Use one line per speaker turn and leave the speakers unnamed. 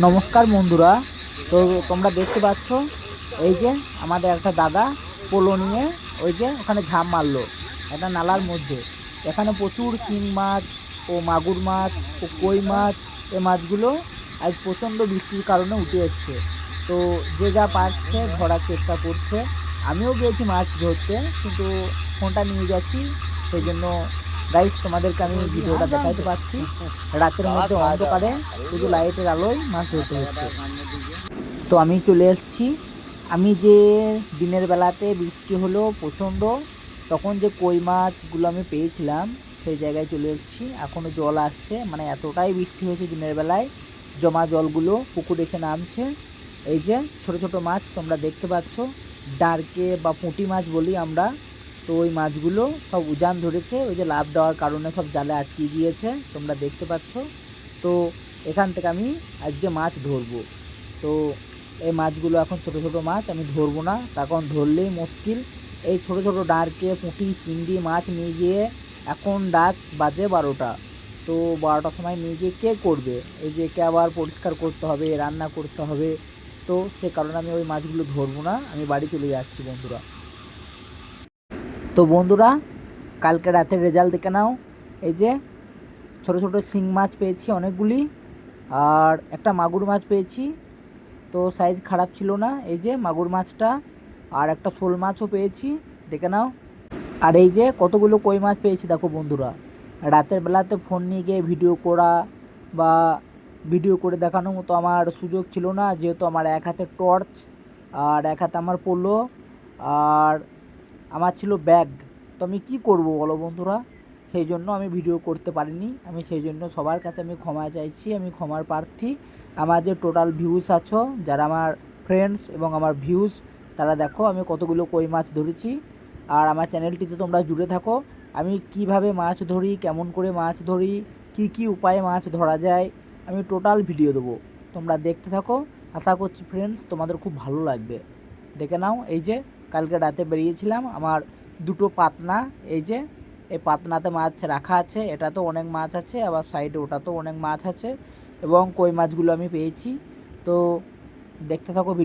নমস্কার বন্ধুরা। তো তোমরা দেখতে পাচ্ছ এই যে আমাদের একটা দাদা পোলো নিয়ে ওই যে ওখানে ঝাঁপ মারলো একটা নালার মধ্যে। এখানে প্রচুর শিং মাছ ও মাগুর মাছ ও কই মাছ, এই মাছগুলো আজ প্রচণ্ড বৃষ্টির কারণে উঠে এসছে। তো যে যা পারছে ধরার চেষ্টা করছে। আমিও গিয়েছি মাছ ধরতে, কিন্তু ফোনটা নিয়ে গেছি, সেই জন্য গাইস তোমাদেরকে আমি ভিডিওটা দেখাইতে পাচ্ছি। রাতের মধ্যে অন্ধকারে শুধু লাইটের আলোয় মাছ ধরতে হচ্ছে। তো আমি চলে এসেছি, আমি যে দিনের বেলাতে বৃষ্টি হলো প্রচণ্ড, তখন যে কই মাছগুলো আমি পেয়েছিলাম সেই জায়গায় চলে এসেছি। এখনও জল আসছে, মানে এতটাই বৃষ্টি হয়েছে দিনের বেলায়, জমা জলগুলো পুকুরে এসে নামছে। এই যে ছোট ছোট মাছ তোমরা দেখতে পাচ্ছ, ডার্কে বা পুঁটি মাছ বলি আমরা। তো ওই মাছগুলো সব উজান ধরেছে, ওই যে লাফ দেওয়ার কারণে সব জালে আটকে গিয়েছে, তোমরা দেখতে পাচ্ছ। তো এখান থেকে আমি আজকে মাছ ধরবো। তো এই মাছগুলো এখন ছোট ছোট মাছ, আমি ধরবো না, তখন ধরলেই মুশকিল। এই ছোট ছোট ডার্কে পুঁটি চিংড়ি মাছ নিয়ে গিয়ে, এখন রাত বাজে 12টা, তো 12টার সময় নিয়ে গিয়ে কে করবে? এই যে কে আবার পরিষ্কার করতে হবে, রান্না করতে হবে। তো সে কারণে আমি ওই মাছগুলো ধরবো না, আমি বাড়ি চলে যাচ্ছি বন্ধুরা। তো বন্ধুরা, কালকে রাতের রেজাল্ট দেখে নাও। এই যে ছোট ছোট শিং মাছ পেয়েছি অনেকগুলি, আর একটা মাগুর মাছ পেয়েছি, তো সাইজ খারাপ ছিল না। এই যে মাগুর মাছটা, আর একটা শোল মাছও পেয়েছি, দেখে নাও। আর এই যে কতগুলো কই মাছ পেয়েছি দেখো বন্ধুরা। রাতের বেলাতে ফোন নিয়ে গিয়ে ভিডিও করা বা ভিডিও করে দেখানোর মতো আমার সুযোগ ছিল না, যেহেতু আমার এক হাতে টর্চ আর এক হাতে আমার পোলো আর আমার ছিল ব্যাগ। তো আমি কী করব বলো বন্ধুরা, সেই জন্য আমি ভিডিও করতে পারিনি। আমি সেই জন্য সবার কাছে আমি ক্ষমা চাইছি, আমি ক্ষমার প্রার্থী। আমার যে টোটাল ভিউজ আছো, যারা আমার ফ্রেন্ডস এবং আমার ভিউজ, তারা দেখো আমি কতগুলো কই মাছ ধরেছি। আর আমার চ্যানেলটিতে তোমরা জুড়ে থাকো। আমি কিভাবে মাছ ধরি, কেমন করে মাছ ধরি, কি কি উপায়ে মাছ ধরা যায়, আমি টোটাল ভিডিও দেবো, তোমরা দেখতে থাকো। আশা করছি ফ্রেন্ডস তোমাদের খুব ভালো লাগবে। দেখে নাও, এই যে কালকে রাতে বেরিয়েছিলাম, আমার দুটো পাতনা, এই যে এই পাতনাতে মাছ রাখা আছে, এটাতেও অনেক মাছ আছে, আবার সাইডে ওটাতেও অনেক মাছ আছে, এবং কই মাছগুলো আমি পেয়েছি। তো দেখতে থাকো ভিডিও।